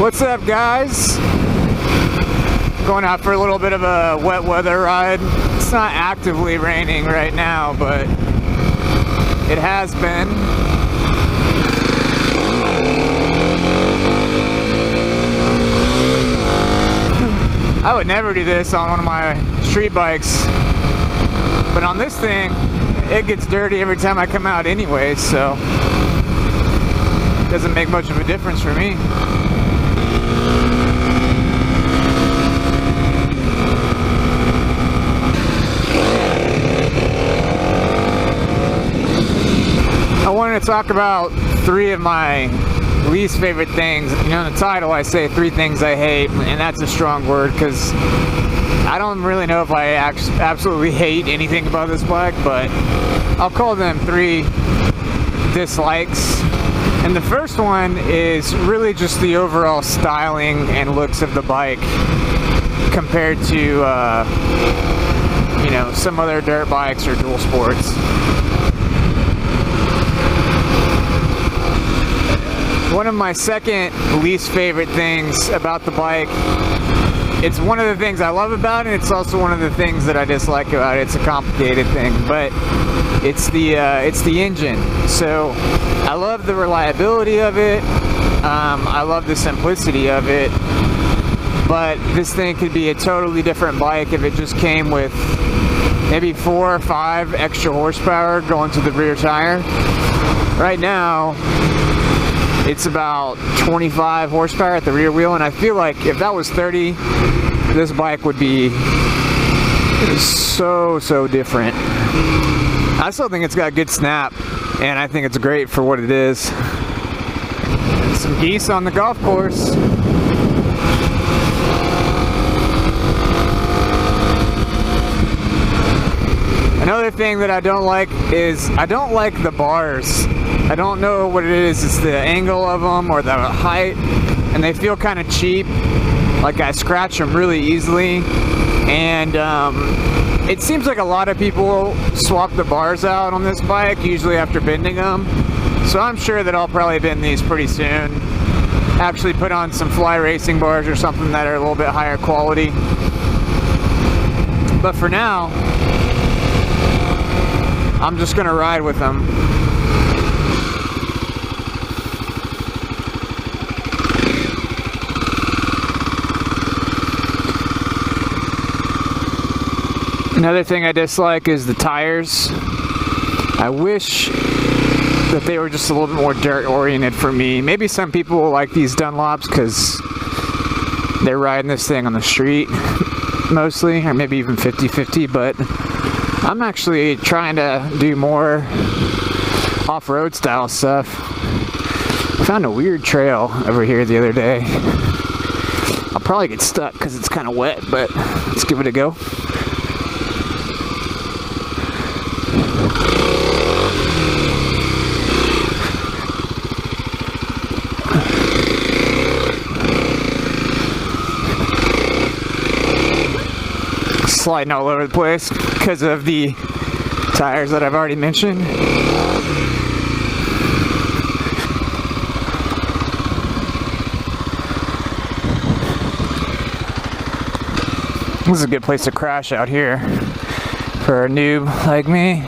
What's up, guys? Going out for a little bit of a wet weather ride. It's not actively raining right now, but it has been. I would never do this on one of my street bikes, but on this thing, it gets dirty every time I come out anyway, so it doesn't make much of a difference for me. I wanted to talk about 3 of my least favorite things. You know, in the title I say 3 things I hate, and that's a strong word because I don't really know if I absolutely hate anything about this bike, but I'll call them 3 dislikes. And the first one is really just the overall styling and looks of the bike compared to you know, some other dirt bikes or dual sports. One of my second least favorite things about the bike, it's one of the things I love about it, it's also one of the things that I dislike about it. It's a complicated thing, but it's the engine. So I love the reliability of it, I love the simplicity of it, but this thing could be a totally different bike if it just came with maybe 4 or 5 extra horsepower going to the rear tire. Right now, it's about 25 horsepower at the rear wheel, and I feel like if that was 30, this bike would be so different. I still think it's got good snap, and I think it's great for what it is. Some geese on the golf course. Another thing that I don't like is I don't like the bars. I don't know what it is. It's the angle of them or the height, and they feel kind of cheap. Like I scratch them really easily, and it seems like a lot of people swap the bars out on this bike, usually after bending them. So I'm sure that I'll probably bend these pretty soon. Actually put on some fly racing bars or something that are a little bit higher quality. But for now, I'm just gonna ride with them. Another thing I dislike is the tires. I wish that they were just a little bit more dirt oriented for me. Maybe some people will like these Dunlops because they're riding this thing on the street mostly, or maybe even 50-50, but I'm actually trying to do more off-road style stuff. I found a weird trail over here the other day. I'll probably get stuck because it's kind of wet, but let's give it a go. Sliding all over the place because of the tires that I've already mentioned. This is a good place to crash out here for a noob like me.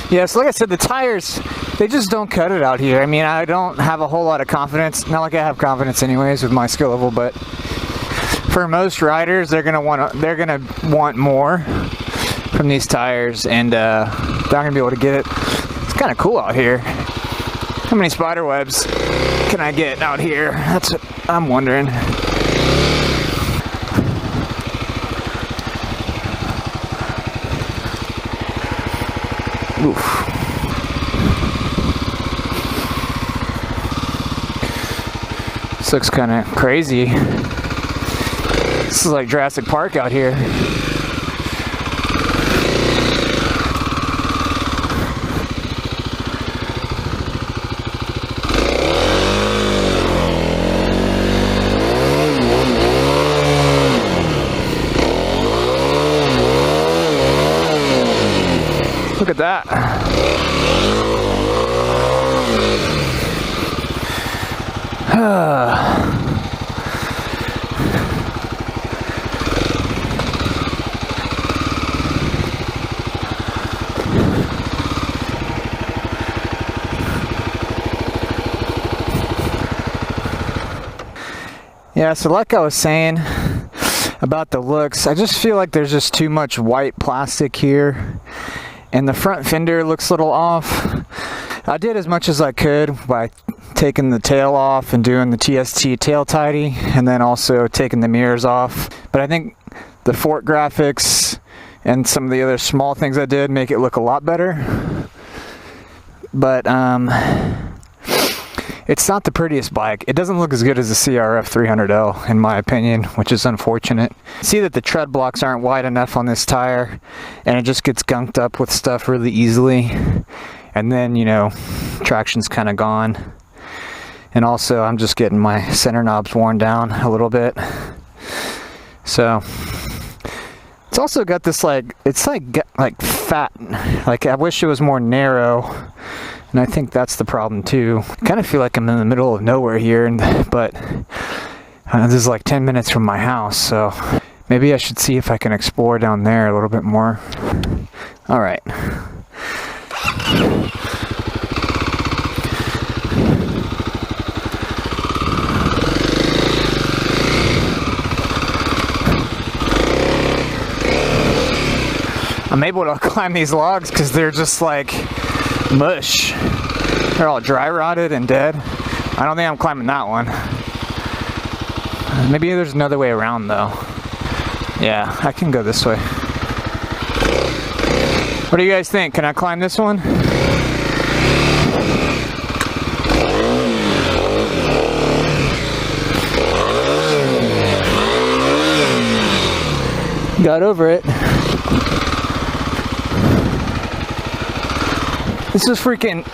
Yeah, so like I said, the tires, they just don't cut it out here. I mean, I don't have a whole lot of confidence. Not like I have confidence anyways with my skill level, but for most riders, they're gonna want more from these tires, and they're not gonna be able to get it. It's kind of cool out here. How many spider webs can I get out here? That's what I'm wondering. Oof. This looks kind of crazy. This is like Jurassic Park out here. Look at that. Yeah, so like I was saying about the looks, I just feel like there's just too much white plastic here, and the front fender looks a little off. I did as much as I could by taking the tail off and doing the TST tail tidy, and then also taking the mirrors off. But I think the fork graphics and some of the other small things I did make it look a lot better. But it's not the prettiest bike. It doesn't look as good as the CRF300L in my opinion, which is unfortunate. See that the tread blocks aren't wide enough on this tire, and it just gets gunked up with stuff really easily. And then, you know, traction's kind of gone. And also I'm just getting my center knobs worn down a little bit. So it's also got this it's like fat, like I wish it was more narrow. And I think that's the problem too. I kind of feel like I'm in the middle of nowhere here, but this is like 10 minutes from my house, so maybe I should see if I can explore down there a little bit more. All right. I'm able to climb these logs because they're just like mush. They're all dry rotted and dead. I don't think I'm climbing that one. Maybe there's another way around though. Yeah, I can go this way. What do you guys think? Can I climb this one? Got over it. This is freaking...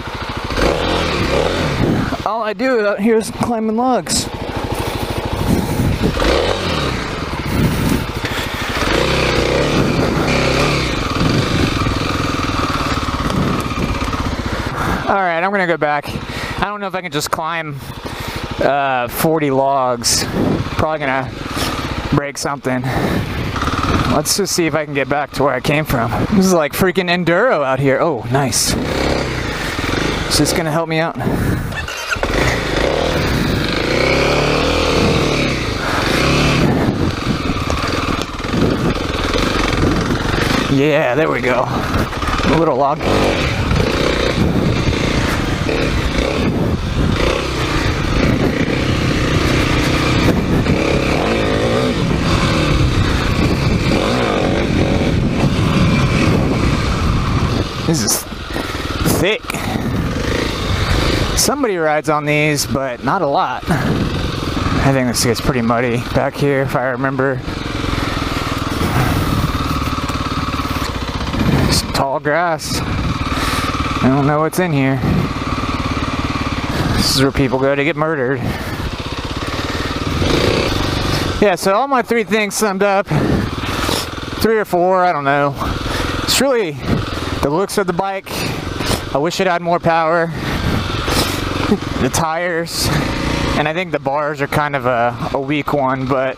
all I do out here is climbing logs. Alright, I'm gonna go back. I don't know if I can just climb 40 logs. Probably gonna break something. Let's just see if I can get back to where I came from. This is like freaking enduro out here. Oh, nice. Is this gonna help me out? Yeah, there we go. A little log. This is thick. Somebody rides on these, but not a lot. I think this gets pretty muddy back here, if I remember. Some tall grass. I don't know what's in here. This is where people go to get murdered. Yeah, so all my 3 things summed up. 3 or 4, I don't know. It's really the looks of the bike. I wish it had more power. The tires. And I think the bars are kind of a weak one, but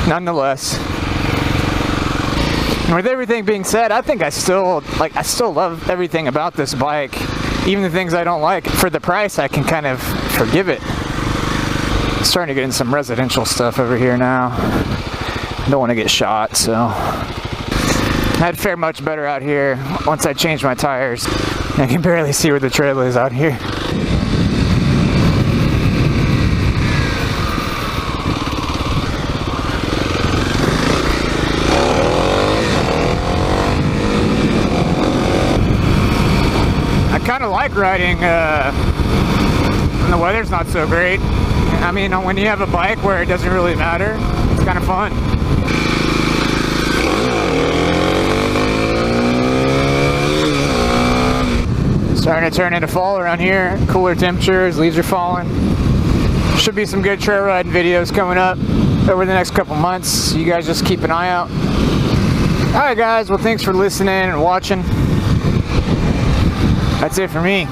nonetheless. And with everything being said, I think I still love everything about this bike. Even the things I don't like. For the price, I can kind of forgive it. I'm starting to get in some residential stuff over here now. I don't want to get shot, so I'd fare much better out here once I change my tires. I can barely see where the trail is out here. I kind of like riding when the weather's not so great. I mean, when you have a bike where it doesn't really matter, it's kind of fun. Starting to turn into fall around here. Cooler temperatures, leaves are falling. Should be some good trail riding videos coming up over the next couple months. You guys just keep an eye out. Alright guys, well thanks for listening and watching. That's it for me.